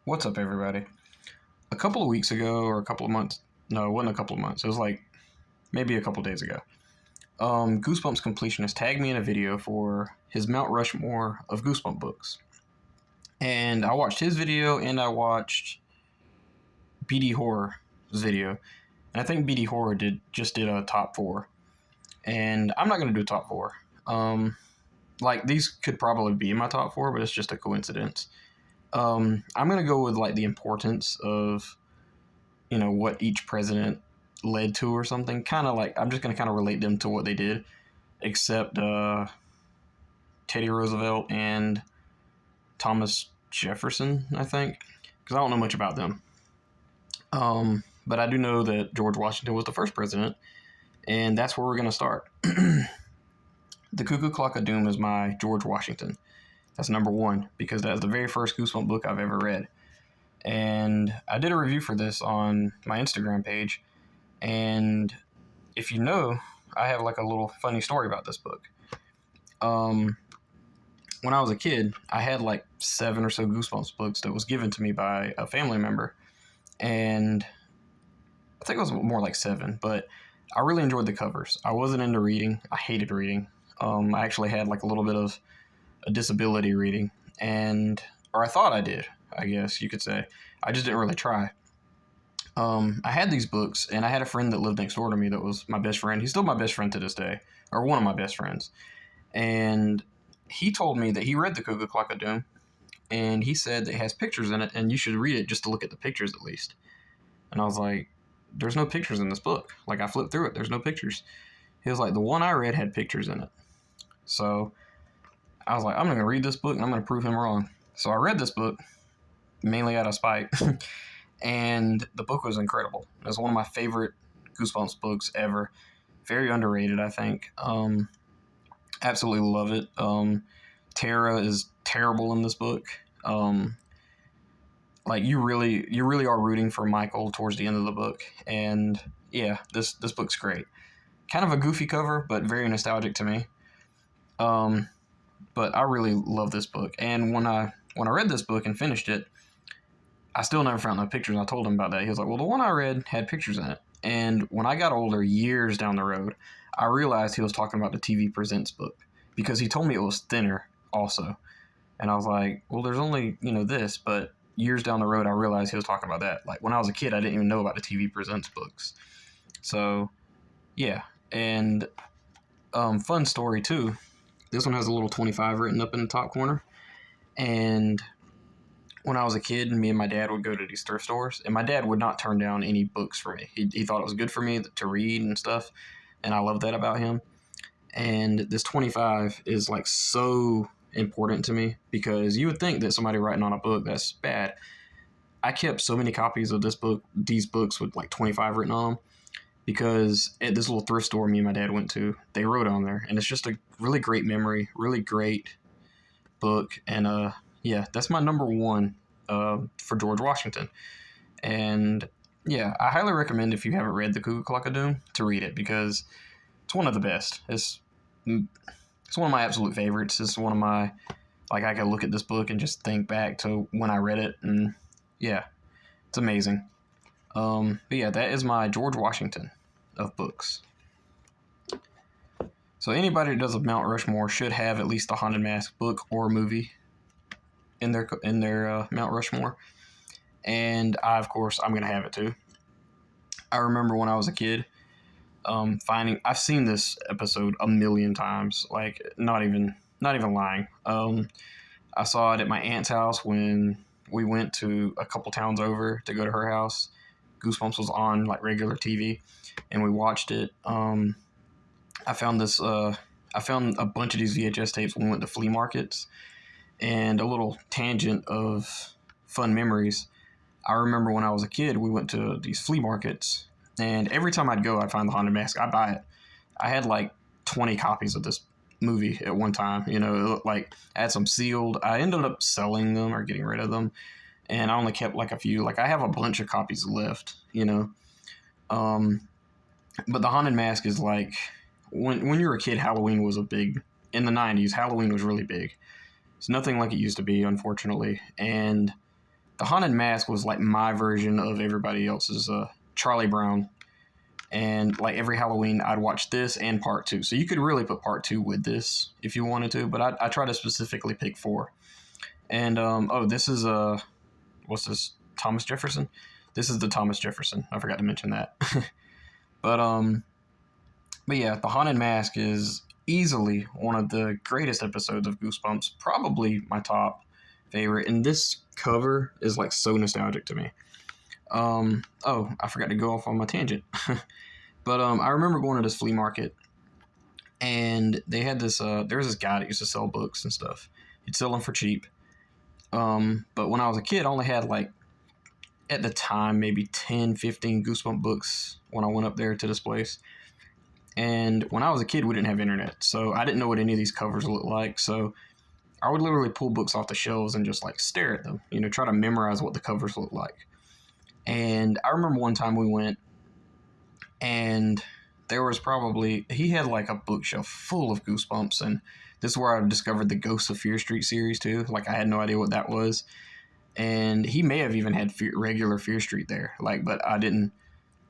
What's up, everybody? A couple of weeks ago, or a couple of months, no, it wasn't a couple of months, it was like maybe a couple of days ago. Goosebumps completionist tagged me in a video for his Mount Rushmore of Goosebump books. And I watched his video and I watched BD Horror's video. And I think BD Horror did a top four. And I'm not going to do a top four. These could probably be in my top four, but it's just a coincidence. I'm going to go with like the importance of, what each president led to or something. Kind of like, I'm just going to kind of relate them to what they did, except Teddy Roosevelt and Thomas Jefferson, I think, because I don't know much about them. But I do know that George Washington was the first president, and that's where we're going to start. The Cuckoo Clock of Doom is my George Washington. That's number one, because that's the very first Goosebump book I've ever read. And I did a review for this on my Instagram page. And if you know, I have like a little funny story about this book. When I was a kid, I had like 7 or so Goosebumps books that was given to me by a family member. And I think it was more like 7, but I really enjoyed the covers. I wasn't into reading. I hated reading. I actually had like a little bit of a disability reading, or I thought I did, I guess you could say. I just didn't really try. I had these books, and I had a friend that lived next door to me that was my best friend. He's still my best friend to this day, or one of my best friends. And he told me that he read The Cuckoo Clock of Doom, and he said that it has pictures in it, and you should read it just to look at the pictures at least. And I was like, there's no pictures in this book. Like, I flipped through it, there's no pictures. He was like, the one I read had pictures in it. So I was like, I'm going to read this book, and I'm going to prove him wrong. So I read this book, mainly out of spite, and the book was incredible. It was one of my favorite Goosebumps books ever. Very underrated, I think. Absolutely love it. Tara is terrible in this book. You really are rooting for Michael towards the end of the book, and yeah, this book's great. Kind of a goofy cover, but very nostalgic to me. But I really love this book, and when I read this book and finished it, I still never found no pictures. I told him about that. He was like, well, the one I read had pictures in it. And when I got older, years down the road, I realized he was talking about the TV Presents book, because he told me it was thinner also. And I was like, well, there's only, this, but years down the road, I realized he was talking about that. Like, when I was a kid, I didn't even know about the TV Presents books. So, yeah. And fun story, too. This one has a little 25 written up in the top corner. And when I was a kid, me and my dad would go to these thrift stores, and my dad would not turn down any books for me. He thought it was good for me to read and stuff, and I love that about him. And this 25 is like so important to me, because you would think that somebody writing on a book, that's bad. I kept so many copies of these books with like 25 written on them, because at this little thrift store me and my dad went to, they wrote on there, and it's just a really great memory, really great book. And yeah, that's my number one for George Washington. And yeah, I highly recommend, if you haven't read The Cuckoo Clock of Doom, to read it, because it's one of the best. It's one of my absolute favorites. It's one of my, like, I can look at this book and just think back to when I read it, and yeah, it's amazing. But yeah, that is my George Washington of books. So anybody that does a Mount Rushmore should have at least a Haunted Mask book or movie in their Mount Rushmore. And I'm going to have it too. I remember when I was a kid, I've seen this episode a million times, like not even lying. I saw it at my aunt's house when we went to a couple towns over to go to her house. Goosebumps was on like regular TV, and we watched it. I found a bunch of these VHS tapes when we went to flea markets. And a little tangent of fun memories. I remember when I was a kid, we went to these flea markets, and every time I'd go, I'd find the Haunted Mask. I'd buy it. I had like 20 copies of this movie at one time. I had some sealed. I ended up selling them or getting rid of them, and I only kept like a few. Like, I have a bunch of copies left, But the Haunted Mask is like, when you were a kid, Halloween was in the 90s, Halloween was really big. It's nothing like it used to be, unfortunately. And The Haunted Mask was like my version of everybody else's Charlie Brown. And like every Halloween, I'd watch this and part two. So you could really put part two with this if you wanted to, but I try to specifically pick four. And this is what's this? Thomas Jefferson. This is the Thomas Jefferson. I forgot to mention that. but but yeah, The Haunted Mask is easily one of the greatest episodes of Goosebumps. Probably my top favorite. And this cover is like so nostalgic to me. I forgot to go off on my tangent. But I remember going to this flea market, and they had this. There was this guy that used to sell books and stuff. He'd sell them for cheap. But when I was a kid, I only had like, at the time, maybe 10, 15 Goosebump books when I went up there to this place. And when I was a kid, we didn't have internet, so I didn't know what any of these covers looked like. So I would literally pull books off the shelves and just like stare at them, try to memorize what the covers looked like. And I remember one time we went, and there was he had like a bookshelf full of Goosebumps, and this is where I discovered the Ghosts of Fear Street series too. Like, I had no idea what that was. And he may have even had regular Fear Street there, but I didn't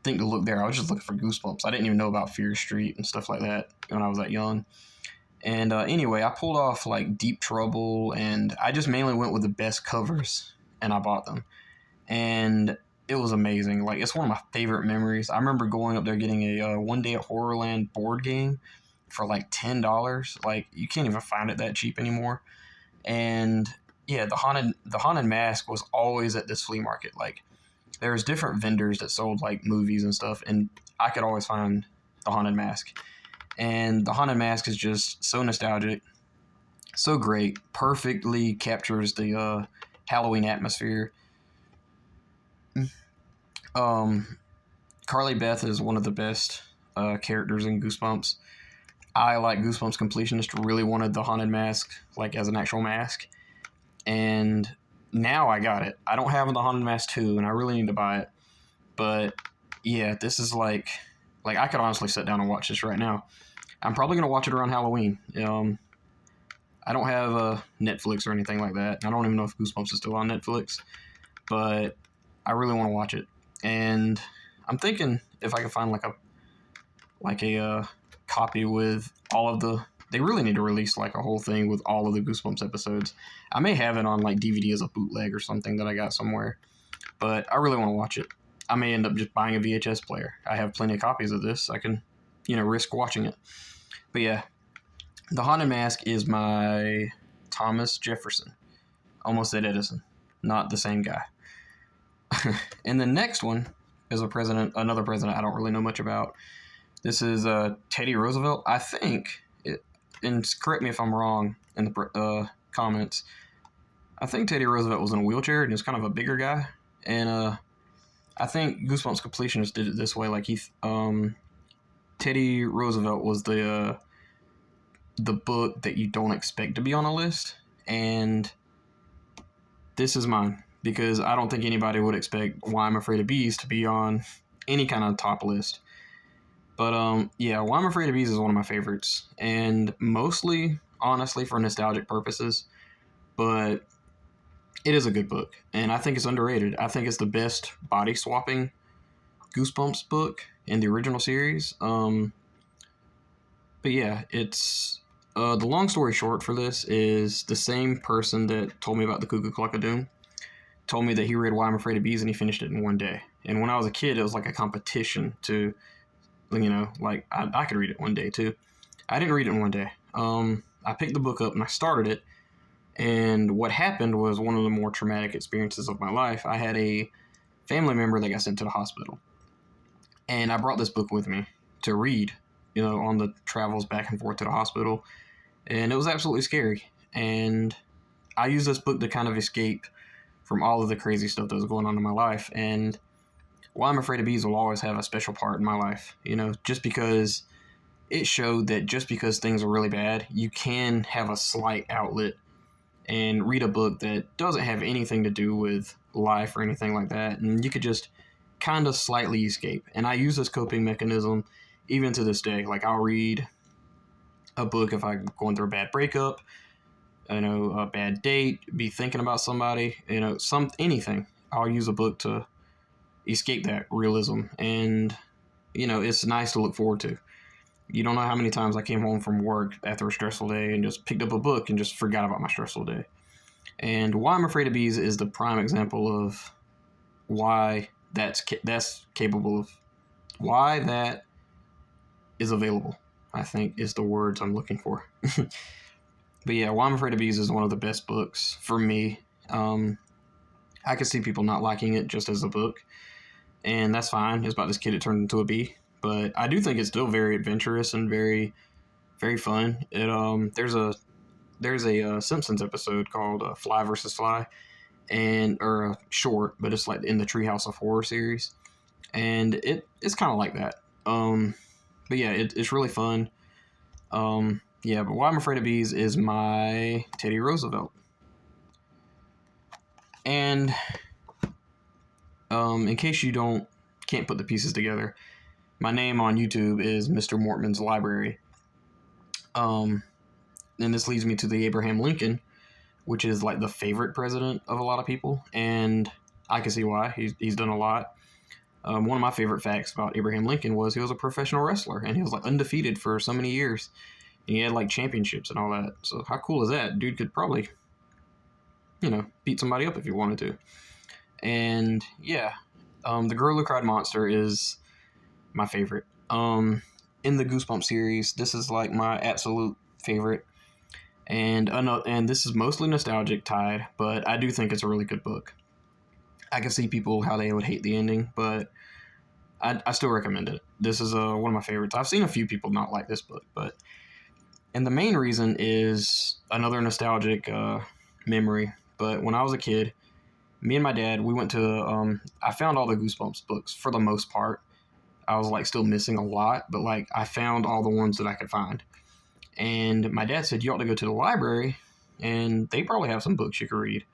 think to look there. I was just looking for Goosebumps. I didn't even know about Fear Street and stuff like that when I was that young. And anyway, I pulled off like Deep Trouble, and I just mainly went with the best covers, and I bought them. And it was amazing. Like, it's one of my favorite memories. I remember going up there getting a One Day at Horrorland board game for like $10. Like, you can't even find it that cheap anymore. And yeah, the haunted mask was always at this flea market. Like, there was different vendors that sold like movies and stuff, and I could always find the Haunted Mask. And the Haunted Mask is just so nostalgic, so great, perfectly captures the Halloween atmosphere. Carly Beth is one of the best characters in Goosebumps. I, like Goosebumps completionist, really wanted the Haunted Mask like as an actual mask, and now I got it. I don't have the Haunted Mask 2, and I really need to buy it. But yeah, this is like I could honestly sit down and watch this right now. I'm probably gonna watch it around Halloween. I don't have Netflix or anything like that. I don't even know if Goosebumps is still on Netflix, but I really want to watch it. And I'm thinking if I can find like a copy with all of the. They really need to release like a whole thing with all of the Goosebumps episodes. I may have it on like DVD as a bootleg or something that I got somewhere, but I really want to watch it. I may end up just buying a VHS player. I have plenty of copies of this. I can, risk watching it. But yeah, the Haunted Mask is my Thomas Jefferson. Almost said Edison. Not the same guy. And the next one is another president I don't really know much about. This is Teddy Roosevelt. I think, and correct me if I'm wrong in the comments, I think Teddy Roosevelt was in a wheelchair and he's kind of a bigger guy. And I think Goosebumps Completionist did it this way. Like, Teddy Roosevelt was the book that you don't expect to be on a list, and this is mine because I don't think anybody would expect Why I'm Afraid of Bees to be on any kind of top list. But yeah, Why I'm Afraid of Bees is one of my favorites, and mostly, honestly, for nostalgic purposes. But it is a good book, and I think it's underrated. I think it's the best body swapping Goosebumps book in the original series. But yeah, it's the long story short for this is the same person that told me about the Cuckoo Clock of Doom told me that he read Why I'm Afraid of Bees and he finished it in one day. And when I was a kid, it was like a competition to, like I could read it one day too. I didn't read it in one day. I picked the book up and I started it. And what happened was one of the more traumatic experiences of my life. I had a family member that got sent to the hospital. And I brought this book with me to read, on the travels back and forth to the hospital. And it was absolutely scary. And I used this book to kind of escape from all of the crazy stuff that was going on in my life. And Why I'm Afraid of Bees will always have a special part in my life, just because it showed that just because things are really bad, you can have a slight outlet and read a book that doesn't have anything to do with life or anything like that. And you could just kind of slightly escape. And I use this coping mechanism even to this day. Like, I'll read a book if I'm going through a bad breakup. a bad date, be thinking about somebody, anything. I'll use a book to escape that realism, and it's nice to look forward to. You don't know how many times I came home from work after a stressful day and just picked up a book and just forgot about my stressful day. And Why I'm Afraid of Bees is the prime example of why that's capable of, why that is available, I think is the words I'm looking for. But yeah, Why I'm Afraid of Bees is one of the best books for me. I could see people not liking it just as a book, and that's fine. It's about this kid that turned into a bee, but I do think it's still very adventurous and very, very fun. There's a Simpsons episode called Fly versus Fly, or a short, but it's like in the Treehouse of Horror series, and it's kind of like that. But yeah, it's really fun. Yeah, but Why I'm Afraid of Bees is my Teddy Roosevelt. And in case you can't put the pieces together, my name on YouTube is Mr. Mortman's Library. And this leads me to the Abraham Lincoln, which is like the favorite president of a lot of people, and I can see why. He's done a lot. One of my favorite facts about Abraham Lincoln was he was a professional wrestler, and he was like undefeated for so many years. And he had like championships and all that. So how cool is that? Dude could probably, beat somebody up if he wanted to. And yeah, the Girl Who Cried Monster is my favorite. In the Goosebumps series, this is like my absolute favorite. And this is mostly nostalgic tied, but I do think it's a really good book. I can see people how they would hate the ending, but I still recommend it. This is one of my favorites. I've seen a few people not like this book, and the main reason is another nostalgic memory. But when I was a kid, me and my dad, we went to, I found all the Goosebumps books for the most part. I was like still missing a lot, but like I found all the ones that I could find. And my dad said, you ought to go to the library and they probably have some books you could read.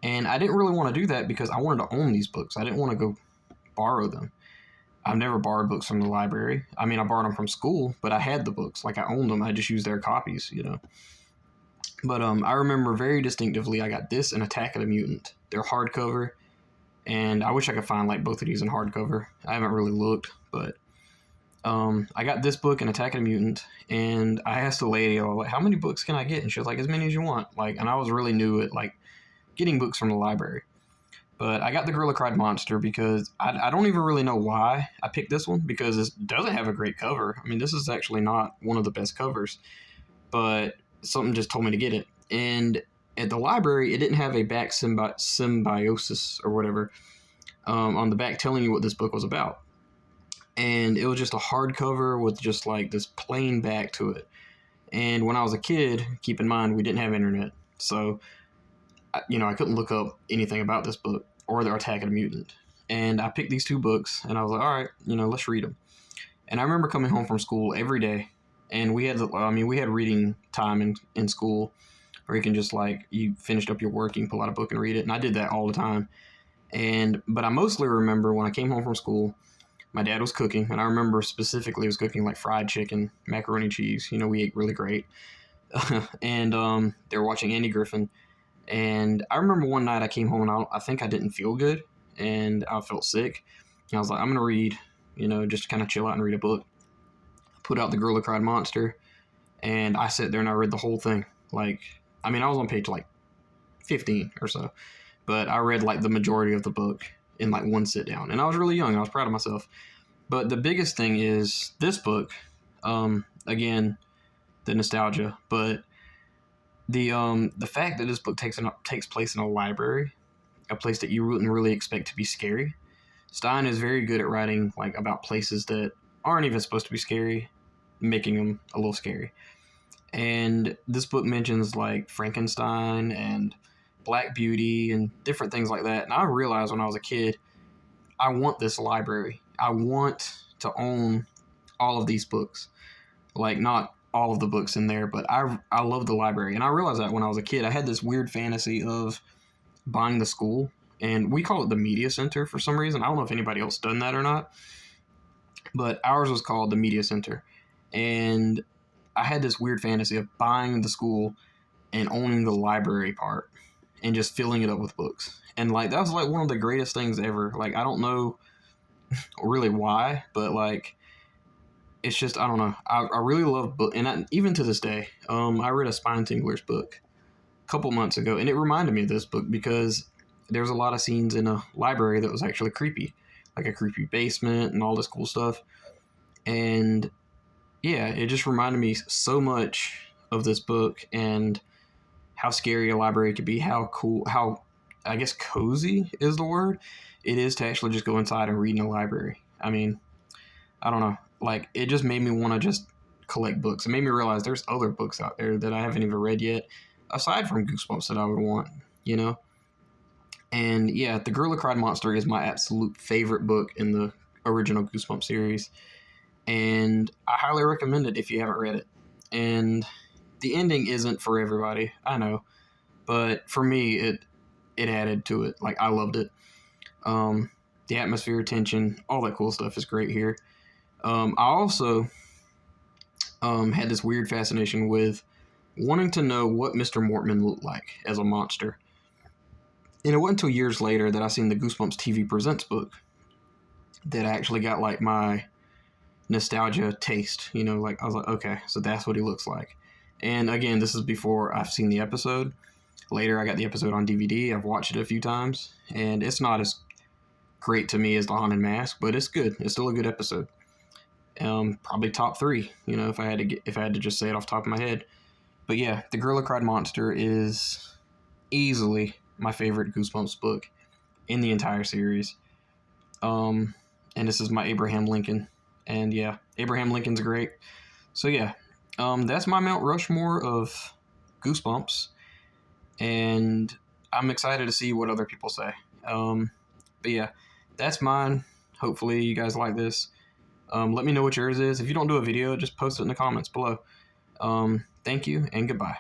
And I didn't really want to do that because I wanted to own these books. I didn't want to go borrow them. I've never borrowed books from the library. I mean, I borrowed them from school, but I had the books. Like I owned them. I just used their copies, But I remember very distinctively I got this and Attack of the Mutant. They're hardcover, and I wish I could find like both of these in hardcover. I haven't really looked, but I got this book and Attack of the Mutant, and I asked the lady, like, how many books can I get? And she was like, as many as you want. And I was really new at like getting books from the library. But I got The Girl Who Cried Monster because I don't even really know why I picked this one, because it doesn't have a great cover. I mean, this is actually not one of the best covers, but something just told me to get it. And at the library, it didn't have a back symbiosis or whatever on the back telling you what this book was about. And it was just a hardcover with just like this plain back to it. And when I was a kid, keep in mind, we didn't have internet. So, I couldn't look up anything about this book or the Attack of the Mutant. And I picked these two books and I was like, all right, let's read them. And I remember coming home from school every day, and we had reading time in school where you can just like, you finished up your work, you can pull out a book and read it. And I did that all the time. But I mostly remember when I came home from school, my dad was cooking, and I remember specifically he was cooking like fried chicken, macaroni cheese. We ate really great. And they were watching Andy Griffin. And I remember one night I came home and I think I didn't feel good, and I felt sick. And I was like, I'm going to read, just kind of chill out and read a book. Put out The Girl Who Cried Monster, and I sat there and I read the whole thing. I was on page like 15 or so, but I read like the majority of the book in like one sit down. And I was really young. I was proud of myself. But the biggest thing is this book, again, the nostalgia, but the fact that this book takes place in a library, a place that you wouldn't really expect to be scary. Stein is very good at writing like about places that aren't even supposed to be scary, making them a little scary. And this book mentions like Frankenstein and Black Beauty and different things like that. And I realized when I was a kid, I want this library. I want to own all of these books. Like, not all of the books in there, but I love the library. And I realized that when I was a kid, I had this weird fantasy of buying the school. And we call it the Media Center for some reason. I don't know if anybody else done that or not. But ours was called the Media Center. And I had this weird fantasy of buying the school and owning the library part and just filling it up with books. And like that was like one of the greatest things ever. Like I don't know really why, but like it's just I don't know. I really love book, and even to this day, I read a Spine Tingler's book a couple months ago, and it reminded me of this book because there's a lot of scenes in a library that was actually creepy, like a creepy basement and all this cool stuff. And yeah, it just reminded me so much of this book and how scary a library could be, how cool, how I guess cozy is the word it is to actually just go inside and read in a library. I mean, I don't know, like it just made me want to just collect books. It made me realize there's other books out there that I haven't even read yet, aside from Goosebumps that I would want, you know. And yeah, The Gorilla Cried Monster is my absolute favorite book in the original Goosebumps series, and I highly recommend it if you haven't read it. And the ending isn't for everybody, I know, but for me, it added to it. Like I loved it. Um, the atmosphere, tension, all that cool stuff is great here. I also had this weird fascination with wanting to know what Mr. Mortman looked like as a monster. And it wasn't until years later that I seen the Goosebumps TV Presents book that I actually got like my nostalgia taste. You know, like I was like, okay, so that's what he looks like. And again, this is before I've seen the episode. Later, I got the episode on DVD. I've watched it a few times, and it's not as great to me as The Haunted Mask, but it's good. It's still a good episode. Probably top three. You know, if I had to just say it off the top of my head. But yeah, The Gorilla Cried Monster is easily my favorite Goosebumps book in the entire series. And this is my Abraham Lincoln. And yeah, Abraham Lincoln's great. So yeah, that's my Mount Rushmore of Goosebumps. And I'm excited to see what other people say. But yeah, that's mine. Hopefully you guys like this. Let me know what yours is. If you don't do a video, just post it in the comments below. Thank you and goodbye.